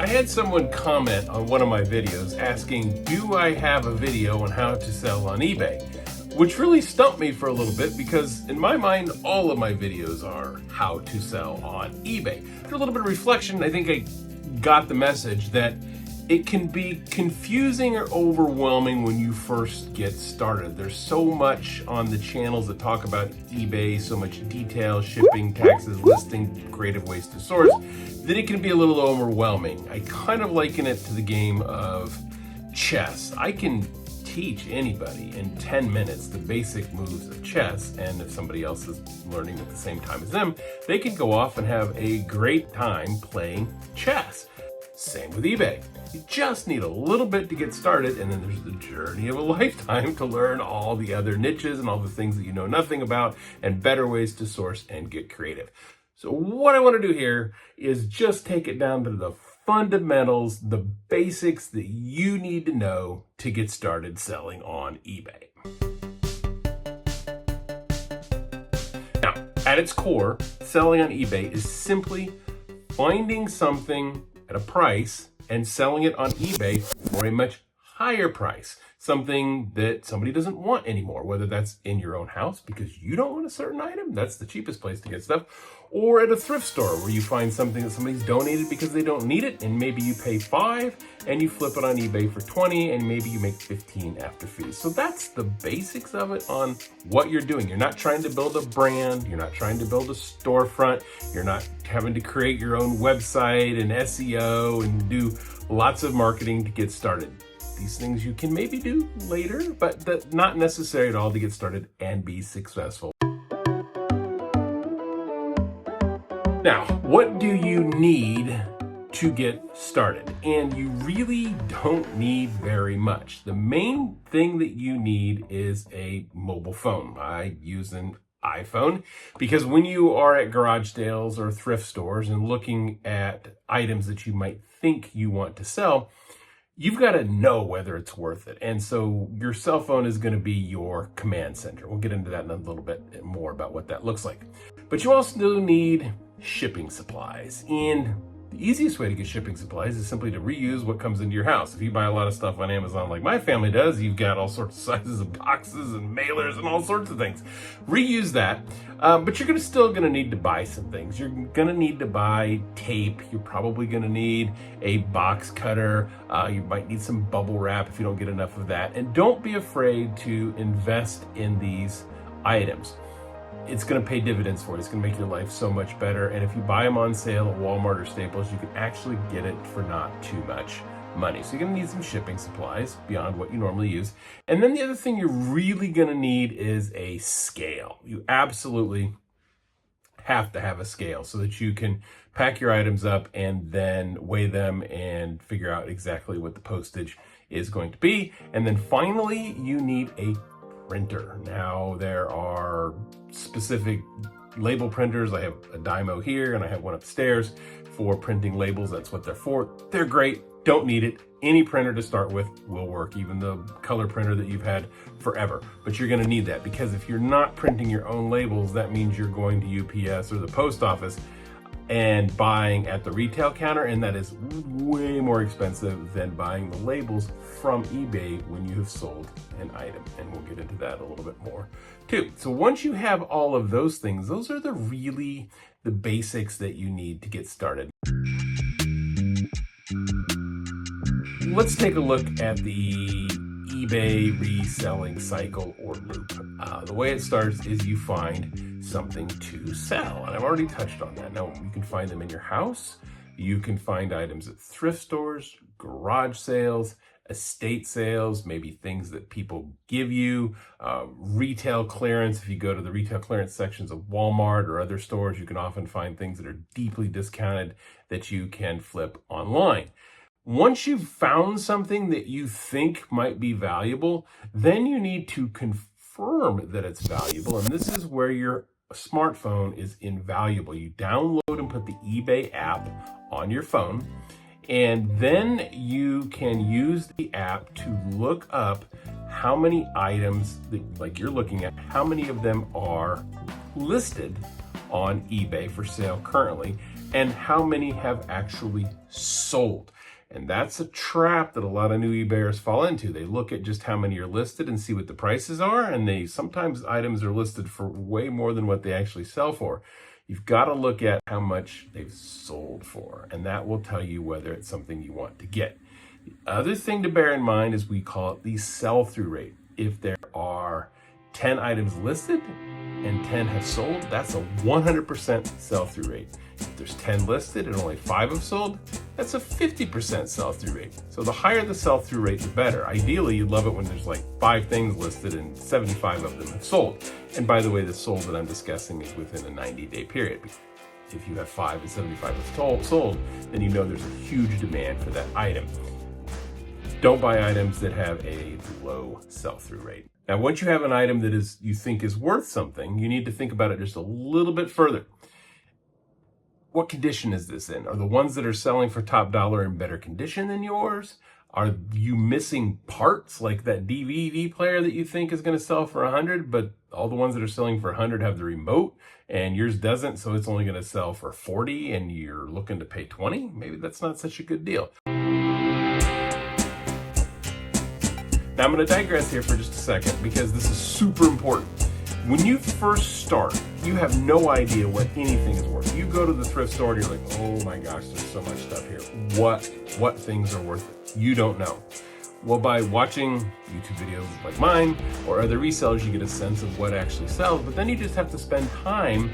I had someone comment on one of my videos asking, do I have a video on how to sell on eBay? Which really stumped me for a little bit because in my mind, all of my videos are how to sell on eBay. After a little bit of reflection, I think I got the message that it can be confusing or overwhelming when you first get started. There's so much on the channels that talk about eBay, so much detail, shipping, taxes, listing, creative ways to source, that it can be a little overwhelming. I kind of liken it to the game of chess. I can teach anybody in 10 minutes the basic moves of chess, and if somebody else is learning at the same time as them, they can go off and have a great time playing chess. Same with eBay. You just need a little bit to get started, and then there's the journey of a lifetime to learn all the other niches and all the things that you know nothing about and better ways to source and get creative. So what I want to do here is just take it down to the fundamentals, the basics that you need to know to get started selling on eBay. Now, at its core, selling on eBay is simply finding something at a price and selling it on eBay for a much higher price. Something that somebody doesn't want anymore, whether that's in your own house because you don't want a certain item, that's the cheapest place to get stuff, or at a thrift store where you find something that somebody's donated because they don't need it, and maybe you pay $5 and you flip it on eBay for $20 and maybe you make $15 after fees. So that's the basics of it on what you're doing. You're not trying to build a brand, you're not trying to build a storefront, you're not having to create your own website and SEO and do lots of marketing to get started. These things you can maybe do later, but that's not necessary at all to get started and be successful. Now, what do you need to get started? And you really don't need very much. The main thing that you need is a mobile phone. I use an iPhone because when you are at garage sales or thrift stores and looking at items that you might think you want to sell, you've got to know whether it's worth it. And so your cell phone is going to be your command center. We'll get into that in a little bit more about what that looks like. But you also need shipping supplies. And the easiest way to get shipping supplies is simply to reuse what comes into your house. If you buy a lot of stuff on Amazon like my family does, you've got all sorts of sizes of boxes and mailers and all sorts of things. Reuse that, but you're still going to need to buy some things. You're going to need to buy tape. You're probably going to need a box cutter. You might need some bubble wrap if you don't get enough of that. And don't be afraid to invest in these items. It's going to pay dividends for you. It's going to make your life so much better. And if you buy them on sale at Walmart or Staples, you can actually get it for not too much money. So you're going to need some shipping supplies beyond what you normally use. And then the other thing you're really going to need is a scale. You absolutely have to have a scale so that you can pack your items up and then weigh them and figure out exactly what the postage is going to be. And then finally, you need a printer. Now, there are specific label printers. I have a Dymo here and I have one upstairs for printing labels. That's what they're for. They're great. Don't need it. Any printer to start with will work, even the color printer that you've had forever. But you're going to need that because if you're not printing your own labels, that means you're going to UPS or the post office and buying at the retail counter, and that is way more expensive than buying the labels from eBay when you have sold an item. And we'll get into that a little bit more too. So once you have all of those things, those are the basics that you need to get started. Let's take a look at the eBay reselling cycle or loop. The way it starts is you find something to sell, and I've already touched on that. Now, you can find them in your house. You can find items at thrift stores, garage sales, estate sales, maybe things that people give you, retail clearance. If you go to the retail clearance sections of Walmart or other stores, you can often find things that are deeply discounted that you can flip online. Once you've found something that you think might be valuable, then you need to confirm that it's valuable. And this is where your smartphone is invaluable. You download and put the eBay app on your phone, and then you can use the app to look up how many items that, like you're looking at, how many of them are listed on eBay for sale currently, and how many have actually sold. And that's a trap that a lot of new eBayers fall into. They look at just how many are listed and see what the prices are, and sometimes items are listed for way more than what they actually sell for. You've got to look at how much they've sold for, and that will tell you whether it's something you want to get. The other thing to bear in mind is we call it the sell-through rate. If there are 10 items listed and 10 have sold, that's a 100% sell-through rate. If there's 10 listed and only 5 have sold, that's a 50% sell-through rate. So the higher the sell-through rate, the better. Ideally, you'd love it when there's like 5 things listed and 75 of them have sold. And by the way, the sold that I'm discussing is within a 90-day period. If you have 5 and 75 have sold, then you know there's a huge demand for that item. Don't buy items that have a low sell-through rate. Now, once you have an item that you think is worth something, you need to think about it just a little bit further. What condition is this in? Are the ones that are selling for top dollar in better condition than yours? Are you missing parts like that DVD player that you think is going to sell for 100, but all the ones that are selling for 100 have the remote and yours doesn't, so it's only going to sell for 40 and you're looking to pay 20? Maybe that's not such a good deal. Now I'm going to digress here for just a second because this is super important. When you first start, you have no idea what anything is worth. You go to the thrift store and you're like, oh my gosh, there's so much stuff here. What things are worth it? You don't know. Well, by watching YouTube videos like mine or other resellers, you get a sense of what actually sells, but then you just have to spend time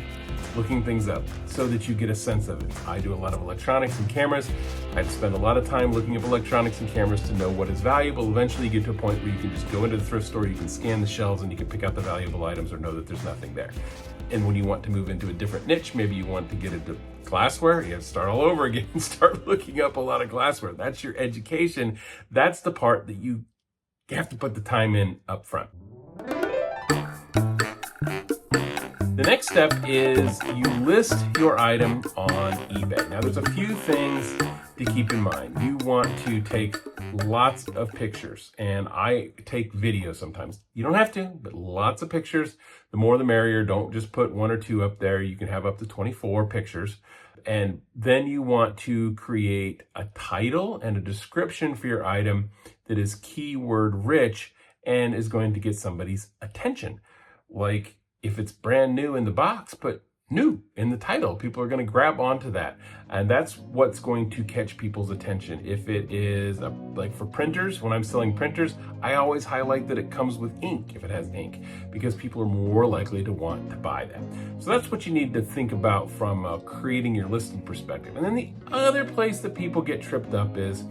looking things up so that you get a sense of it. I do a lot of electronics and cameras. I spend a lot of time looking up electronics and cameras to know what is valuable. Eventually you get to a point where you can just go into the thrift store, you can scan the shelves and you can pick out the valuable items or know that there's nothing there. And when you want to move into a different niche, maybe you want to get into glassware, you have to start all over again and start looking up a lot of glassware. That's your education. That's the part that you have to put the time in up front. The next step is you list your item on eBay. Now there's a few things to keep in mind. You want to take lots of pictures, and I take video sometimes. You don't have to, but lots of pictures. The more the merrier. Don't just put 1 or 2 up there. You can have up to 24 pictures. And then you want to create a title and a description for your item that is keyword rich and is going to get somebody's attention. Like, if it's brand new in the box, put new in the title. People are going to grab onto that. And that's what's going to catch people's attention. If it is like for printers, when I'm selling printers, I always highlight that it comes with ink if it has ink, because people are more likely to want to buy that. So that's what you need to think about from creating your listing perspective. And then the other place that people get tripped up is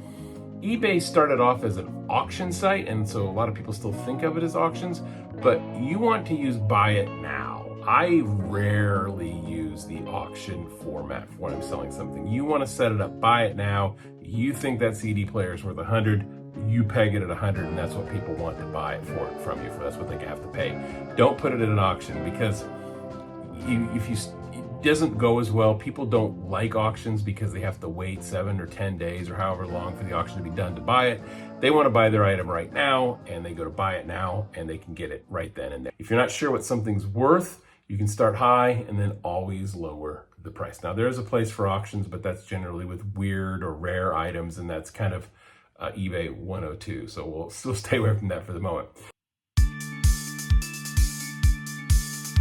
eBay started off as an auction site, and so a lot of people still think of it as auctions, but you want to use buy it now. I rarely use the auction format for when I'm selling something. You want to set it up, buy it now. You think that CD player is worth 100, you peg it at 100, and that's what people want to buy it from you. That's what they have to pay. Don't put it at an auction, because it doesn't go as well. People don't like auctions because they have to wait 7 or 10 days or however long for the auction to be done to buy it. They want to buy their item right now, and they go to buy it now, and they can get it right then and there. If you're not sure what something's worth, you can start high and then always lower the price. Now, there is a place for auctions, but that's generally with weird or rare items, and that's kind of eBay 102. So we'll still stay away from that for the moment.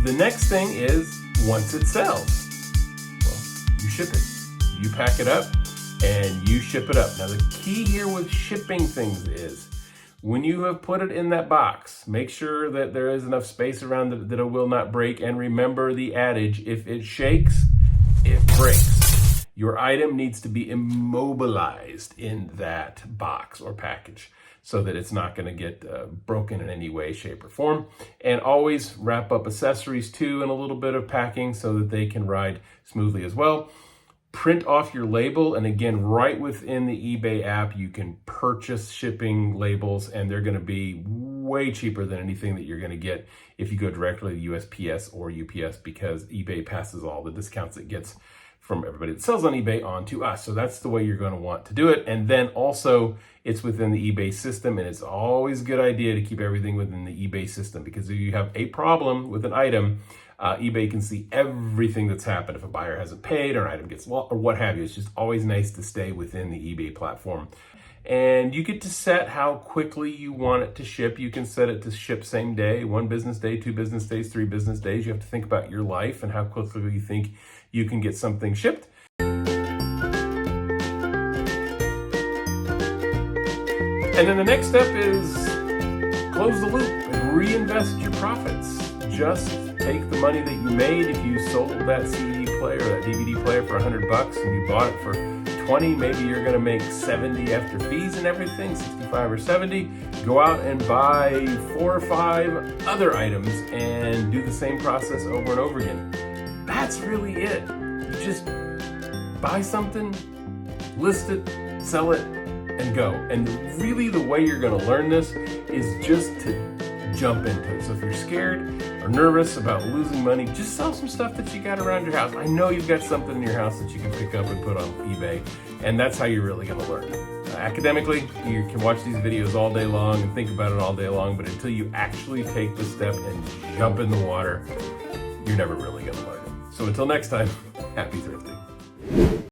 The next thing is, once it sells, well, you ship it. You pack it up and you ship it up. Now, the key here with shipping things is, when you have put it in that box, make sure that there is enough space around it that it will not break. And remember the adage, if it shakes, it breaks. Your item needs to be immobilized in that box or package so that it's not going to get broken in any way, shape, or form. And always wrap up accessories too in a little bit of packing so that they can ride smoothly as well. Print off your label, and again, right within the eBay app, you can purchase shipping labels, and they're going to be way cheaper than anything that you're going to get if you go directly to USPS or UPS, because eBay passes all the discounts it gets from everybody that sells on eBay onto us. So that's the way you're going to want to do it. And then also, it's within the eBay system, and it's always a good idea to keep everything within the eBay system, because if you have a problem with an item, eBay can see everything that's happened if a buyer hasn't paid or an item gets lost or what have you. It's just always nice to stay within the eBay platform. And you get to set how quickly you want it to ship. You can set it to ship same day, 1 business day, 2 business days, 3 business days. You have to think about your life and how quickly you think you can get something shipped. And then the next step is close the loop and reinvest your profits. Just take the money that you made. If you sold that CD player or that DVD player for $100 and you bought it for 20, maybe you're going to make 70 after fees and everything, 65 or 70. Go out and buy 4 or 5 other items and do the same process over and over again. That's really it. You just buy something, list it, sell it, and go. And really the way you're going to learn this is just to jump into it. So if you're scared or nervous about losing money, just sell some stuff that you got around your house. I know you've got something in your house that you can pick up and put on eBay, and that's how you're really going to learn. Academically, you can watch these videos all day long and think about it all day long, but until you actually take the step and jump in the water, you're never really going to learn it. So until next time, happy thrifting.